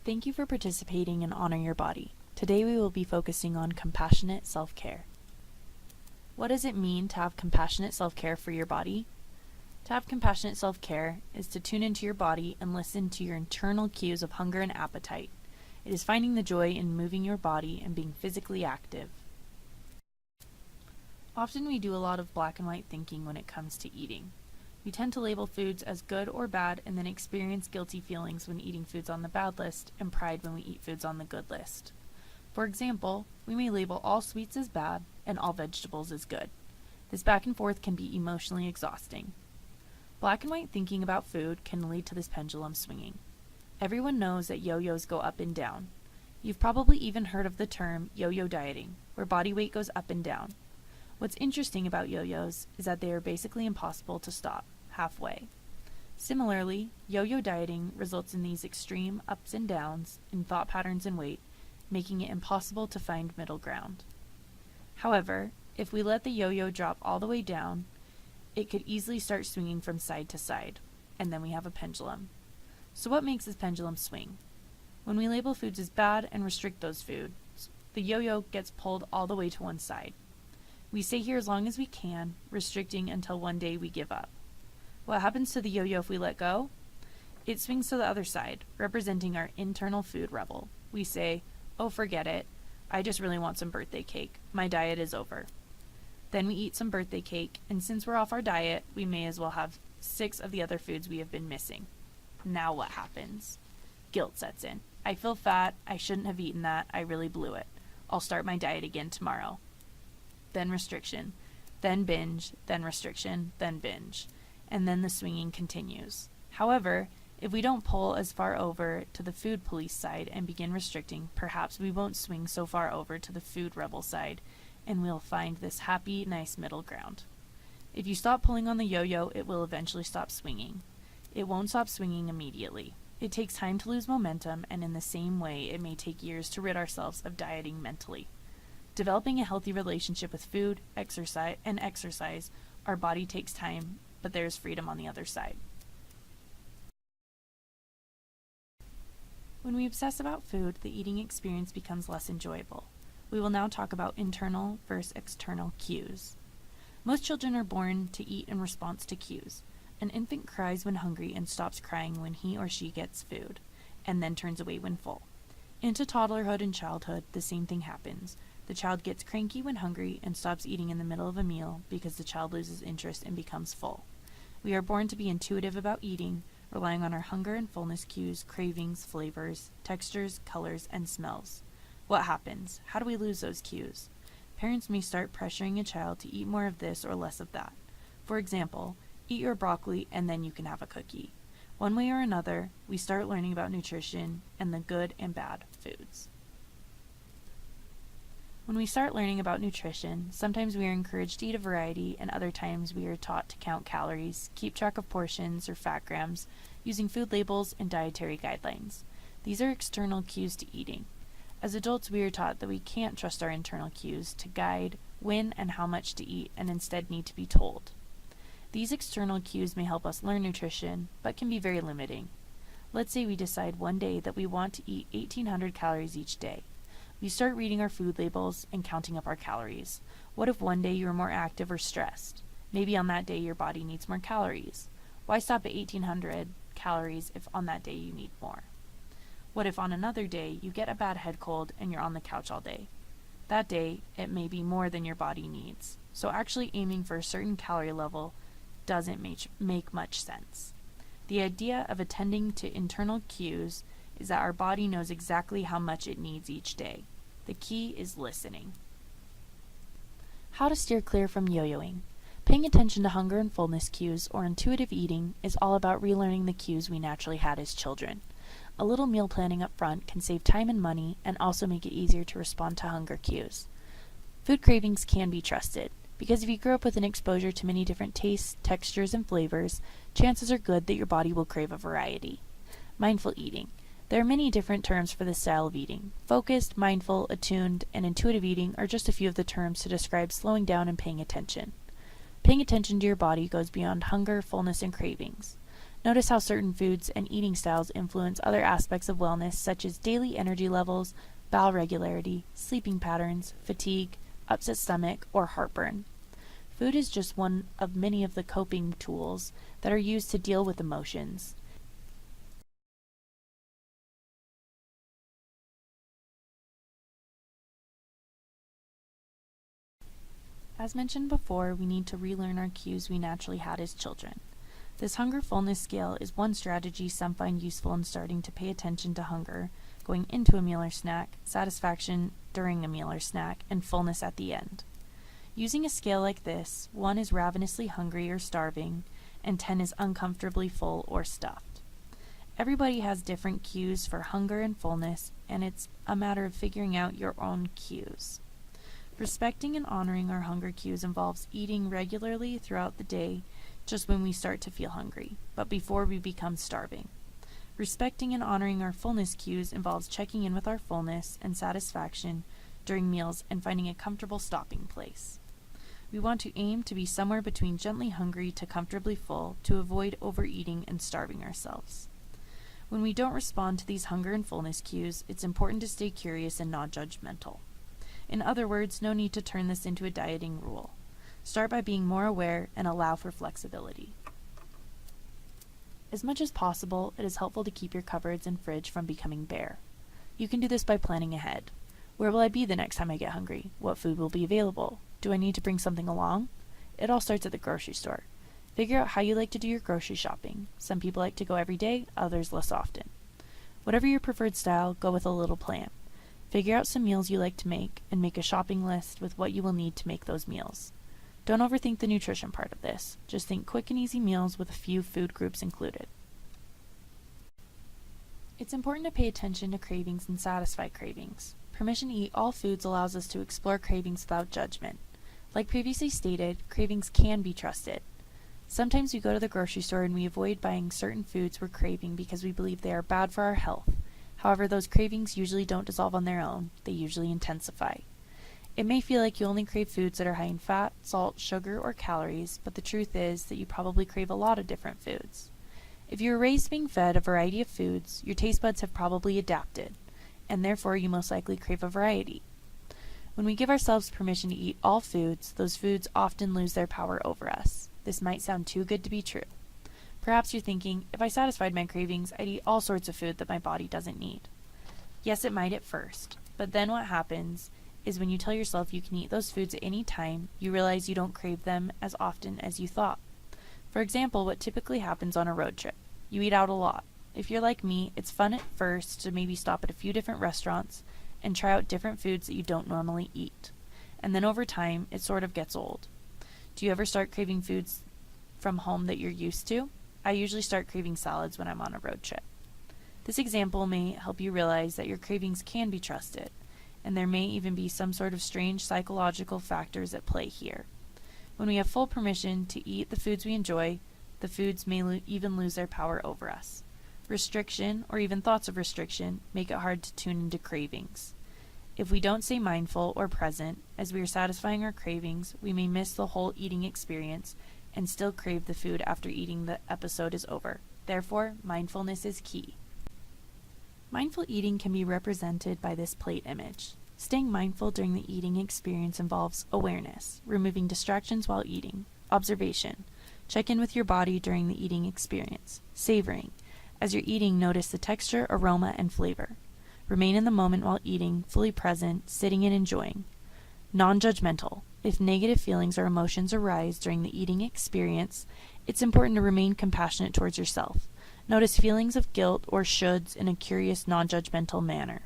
Thank you for participating in Honor Your Body. Today we will be focusing on compassionate self-care. What does it mean to have compassionate self-care for your body? To have compassionate self-care is to tune into your body and listen to your internal cues of hunger and appetite. It is finding the joy in moving your body and being physically active. Often we do a lot of black and white thinking when it comes to eating. We tend to label foods as good or bad and then experience guilty feelings when eating foods on the bad list and pride when we eat foods on the good list. For example, we may label all sweets as bad and all vegetables as good. This back and forth can be emotionally exhausting. Black and white thinking about food can lead to this pendulum swinging. Everyone knows that yo-yos go up and down. You've probably even heard of the term yo-yo dieting, where body weight goes up and down. What's interesting about yo-yos is that they are basically impossible to stop halfway. Similarly, yo-yo dieting results in these extreme ups and downs in thought patterns and weight, making it impossible to find middle ground. However, if we let the yo-yo drop all the way down, it could easily start swinging from side to side, and then we have a pendulum. So what makes this pendulum swing? When we label foods as bad and restrict those foods, the yo-yo gets pulled all the way to one side. We stay here as long as we can, restricting until one day we give up. What happens to the yo-yo if we let go? It swings to the other side, representing our internal food rebel. We say, "Oh, forget it. I just really want some birthday cake. My diet is over." Then we eat some birthday cake, and since we're off our diet, we may as well have 6 of the other foods we have been missing. Now what happens? Guilt sets in. I feel fat. I shouldn't have eaten that. I really blew it. I'll start my diet again tomorrow. Then restriction, then binge, then restriction, then binge. And then the swinging continues. However, if we don't pull as far over to the food police side and begin restricting, perhaps we won't swing so far over to the food rebel side, and we'll find this happy, nice middle ground. If you stop pulling on the yo-yo, it will eventually stop swinging. It won't stop swinging immediately. It takes time to lose momentum, and in the same way, it may take years to rid ourselves of dieting mentally. Developing a healthy relationship with food, exercise, our body takes time, but there is freedom on the other side. When we obsess about food, the eating experience becomes less enjoyable. We will now talk about internal versus external cues. Most children are born to eat in response to cues. An infant cries when hungry and stops crying when he or she gets food, and then turns away when full. Into toddlerhood and childhood, the same thing happens. The child gets cranky when hungry and stops eating in the middle of a meal because the child loses interest and becomes full. We are born to be intuitive about eating, relying on our hunger and fullness cues, cravings, flavors, textures, colors, and smells. What happens? How do we lose those cues? Parents may start pressuring a child to eat more of this or less of that. For example, eat your broccoli and then you can have a cookie. One way or another, we start learning about nutrition and the good and bad foods. When we start learning about nutrition, sometimes we are encouraged to eat a variety, and other times we are taught to count calories, keep track of portions or fat grams, using food labels and dietary guidelines. These are external cues to eating. As adults, we are taught that we can't trust our internal cues to guide when and how much to eat, and instead need to be told. These external cues may help us learn nutrition, but can be very limiting. Let's say we decide one day that we want to eat 1,800 calories each day. We start reading our food labels and counting up our calories. What if one day you are more active or stressed? Maybe on that day your body needs more calories. Why stop at 1,800 calories if on that day you need more? What if on another day you get a bad head cold and you're on the couch all day? That day, it may be more than your body needs. So actually aiming for a certain calorie level doesn't make much sense. The idea of attending to internal cues is that our body knows exactly how much it needs each day. The key is listening. How to steer clear from yo-yoing. Paying attention to hunger and fullness cues or intuitive eating is all about relearning the cues we naturally had as children. A little meal planning up front can save time and money and also make it easier to respond to hunger cues. Food cravings can be trusted, because if you grew up with an exposure to many different tastes, textures, and flavors, chances are good that your body will crave a variety. Mindful eating. There are many different terms for this style of eating. Focused, mindful, attuned, and intuitive eating are just a few of the terms to describe slowing down and paying attention. Paying attention to your body goes beyond hunger, fullness, and cravings. Notice how certain foods and eating styles influence other aspects of wellness, such as daily energy levels, bowel regularity, sleeping patterns, fatigue, upset stomach, or heartburn. Food is just one of many of the coping tools that are used to deal with emotions. As mentioned before, we need to relearn our cues we naturally had as children. This hunger fullness scale is one strategy some find useful in starting to pay attention to hunger, going into a meal or snack, satisfaction during a meal or snack, and fullness at the end. Using a scale like this, 1 is ravenously hungry or starving, and 10 is uncomfortably full or stuffed. Everybody has different cues for hunger and fullness, and it's a matter of figuring out your own cues. Respecting and honoring our hunger cues involves eating regularly throughout the day, just when we start to feel hungry, but before we become starving. Respecting and honoring our fullness cues involves checking in with our fullness and satisfaction during meals and finding a comfortable stopping place. We want to aim to be somewhere between gently hungry to comfortably full to avoid overeating and starving ourselves. When we don't respond to these hunger and fullness cues, it's important to stay curious and non-judgmental. In other words, no need to turn this into a dieting rule. Start by being more aware and allow for flexibility. As much as possible, it is helpful to keep your cupboards and fridge from becoming bare. You can do this by planning ahead. Where will I be the next time I get hungry? What food will be available? Do I need to bring something along? It all starts at the grocery store. Figure out how you like to do your grocery shopping. Some people like to go every day, others less often. Whatever your preferred style, go with a little plan. Figure out some meals you like to make and make a shopping list with what you will need to make those meals. Don't overthink the nutrition part of this. Just think quick and easy meals with a few food groups included. It's important to pay attention to cravings and satisfy cravings. Permission to eat all foods allows us to explore cravings without judgment. Like previously stated, cravings can be trusted. Sometimes we go to the grocery store and we avoid buying certain foods we're craving because we believe they are bad for our health. However, those cravings usually don't dissolve on their own, they usually intensify. It may feel like you only crave foods that are high in fat, salt, sugar, or calories, but the truth is that you probably crave a lot of different foods. If you were raised being fed a variety of foods, your taste buds have probably adapted, and therefore you most likely crave a variety. When we give ourselves permission to eat all foods, those foods often lose their power over us. This might sound too good to be true. Perhaps you're thinking, if I satisfied my cravings, I'd eat all sorts of food that my body doesn't need. Yes, it might at first, but then what happens is when you tell yourself you can eat those foods at any time, you realize you don't crave them as often as you thought. For example, what typically happens on a road trip. You eat out a lot. If you're like me, it's fun at first to maybe stop at a few different restaurants and try out different foods that you don't normally eat. And then over time, it sort of gets old. Do you ever start craving foods from home that you're used to? I usually start craving salads when I'm on a road trip. This example may help you realize that your cravings can be trusted, and there may even be some sort of strange psychological factors at play here. When we have full permission to eat the foods we enjoy, the foods may even lose their power over us. Restriction, or even thoughts of restriction, make it hard to tune into cravings. If we don't stay mindful or present as we are satisfying our cravings, we may miss the whole eating experience and still crave the food after eating the episode is over. Therefore, mindfulness is key. Mindful eating can be represented by this plate image. Staying mindful during the eating experience involves awareness, removing distractions while eating, observation, check in with your body during the eating experience, savoring. As you're eating, notice the texture, aroma, and flavor. Remain in the moment while eating, fully present, sitting and enjoying. Non-judgmental. If negative feelings or emotions arise during the eating experience, it's important to remain compassionate towards yourself. Notice feelings of guilt or shoulds in a curious, non-judgmental manner.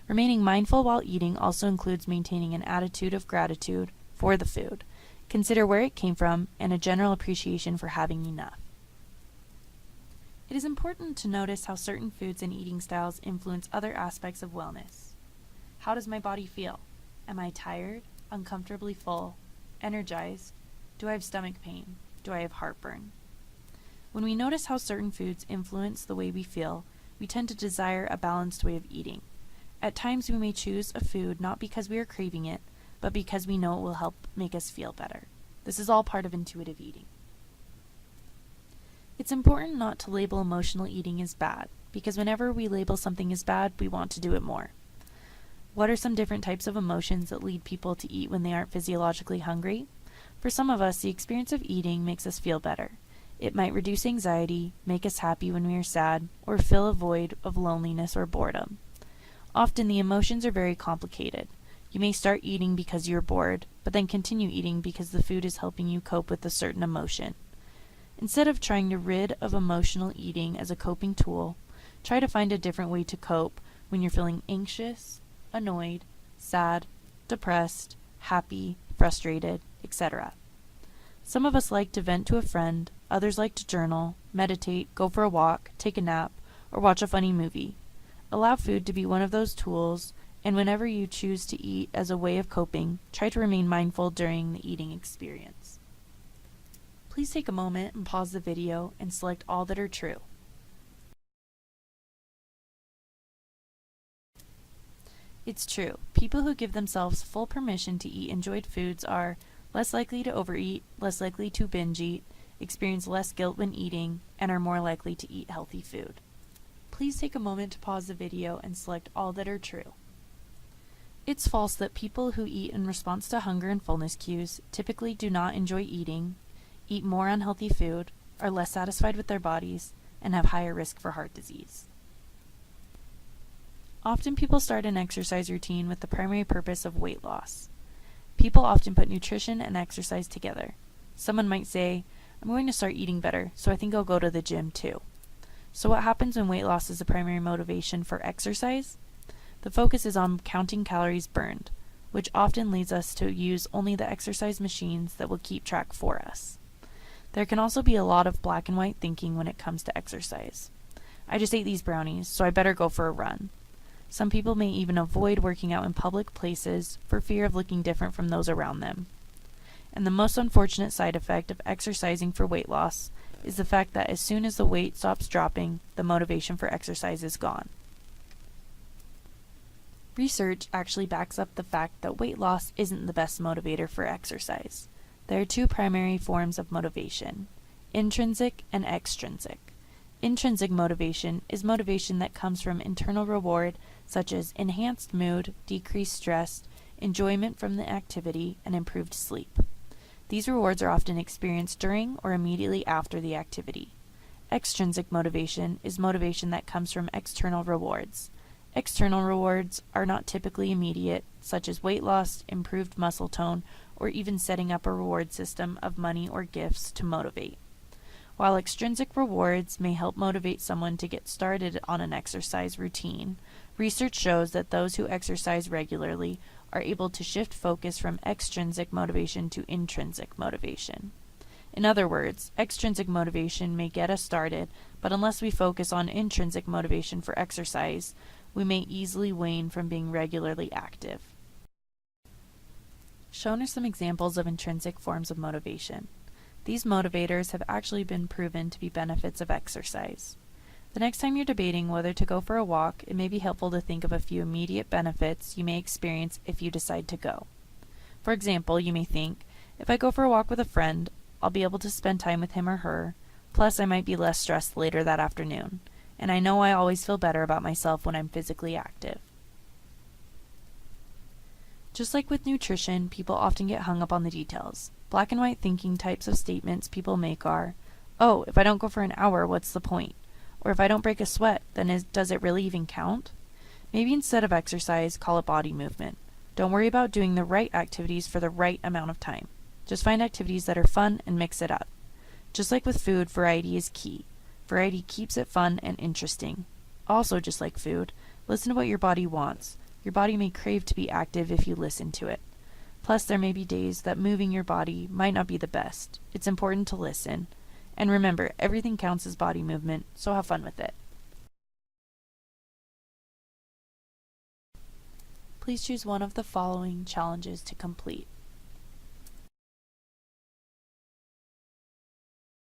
Remaining mindful while eating also includes maintaining an attitude of gratitude for the food. Consider where it came from and a general appreciation for having enough. It is important to notice how certain foods and eating styles influence other aspects of wellness. How does my body feel? Am I tired, uncomfortably full, energized? Do I have stomach pain? Do I have heartburn? When we notice how certain foods influence the way we feel, we tend to desire a balanced way of eating. At times we may choose a food not because we are craving it, but because we know it will help make us feel better. This is all part of intuitive eating. It's important not to label emotional eating as bad, because whenever we label something as bad, we want to do it more. What are some different types of emotions that lead people to eat when they aren't physiologically hungry? For some of us, the experience of eating makes us feel better. It might reduce anxiety, make us happy when we are sad, or fill a void of loneliness or boredom. Often the emotions are very complicated. You may start eating because you're bored, but then continue eating because the food is helping you cope with a certain emotion. Instead of trying to rid of emotional eating as a coping tool, try to find a different way to cope when you're feeling anxious, annoyed, sad, depressed, happy, frustrated, etc. Some of us like to vent to a friend, others like to journal, meditate, go for a walk, take a nap, or watch a funny movie. Allow food to be one of those tools, and whenever you choose to eat as a way of coping, try to remain mindful during the eating experience. Please take a moment and pause the video and select all that are true. It's true. People who give themselves full permission to eat enjoyed foods are less likely to overeat, less likely to binge eat, experience less guilt when eating, and are more likely to eat healthy food. Please take a moment to pause the video and select all that are true. It's false that people who eat in response to hunger and fullness cues typically do not enjoy eating, eat more unhealthy food, are less satisfied with their bodies, and have higher risk for heart disease. Often people start an exercise routine with the primary purpose of weight loss. People often put nutrition and exercise together. Someone might say, I'm going to start eating better, so I think I'll go to the gym too. So what happens when weight loss is the primary motivation for exercise? The focus is on counting calories burned, which often leads us to use only the exercise machines that will keep track for us. There can also be a lot of black and white thinking when it comes to exercise. I just ate these brownies, so I better go for a run. Some people may even avoid working out in public places for fear of looking different from those around them. And the most unfortunate side effect of exercising for weight loss is the fact that as soon as the weight stops dropping, the motivation for exercise is gone. Research actually backs up the fact that weight loss isn't the best motivator for exercise. There are two primary forms of motivation: intrinsic and extrinsic. Intrinsic motivation is motivation that comes from internal reward, such as enhanced mood, decreased stress, enjoyment from the activity, and improved sleep. These rewards are often experienced during or immediately after the activity. Extrinsic motivation is motivation that comes from external rewards. External rewards are not typically immediate, such as weight loss, improved muscle tone, or even setting up a reward system of money or gifts to motivate. While extrinsic rewards may help motivate someone to get started on an exercise routine, research shows that those who exercise regularly are able to shift focus from extrinsic motivation to intrinsic motivation. In other words, extrinsic motivation may get us started, but unless we focus on intrinsic motivation for exercise, we may easily wane from being regularly active. Shown are some examples of intrinsic forms of motivation. These motivators have actually been proven to be benefits of exercise. The next time you're debating whether to go for a walk, it may be helpful to think of a few immediate benefits you may experience if you decide to go. For example, you may think, if I go for a walk with a friend, I'll be able to spend time with him or her, plus I might be less stressed later that afternoon, and I know I always feel better about myself when I'm physically active. Just like with nutrition, people often get hung up on the details. Black and white thinking types of statements people make are, oh, if I don't go for an hour, what's the point? Or if I don't break a sweat, then does it really even count? Maybe instead of exercise, call it body movement. Don't worry about doing the right activities for the right amount of time. Just find activities that are fun and mix it up. Just like with food, variety is key. Variety keeps it fun and interesting. Also, just like food, listen to what your body wants. Your body may crave to be active if you listen to it. Plus, there may be days that moving your body might not be the best. It's important to listen. And remember, everything counts as body movement, so have fun with it. Please choose one of the following challenges to complete.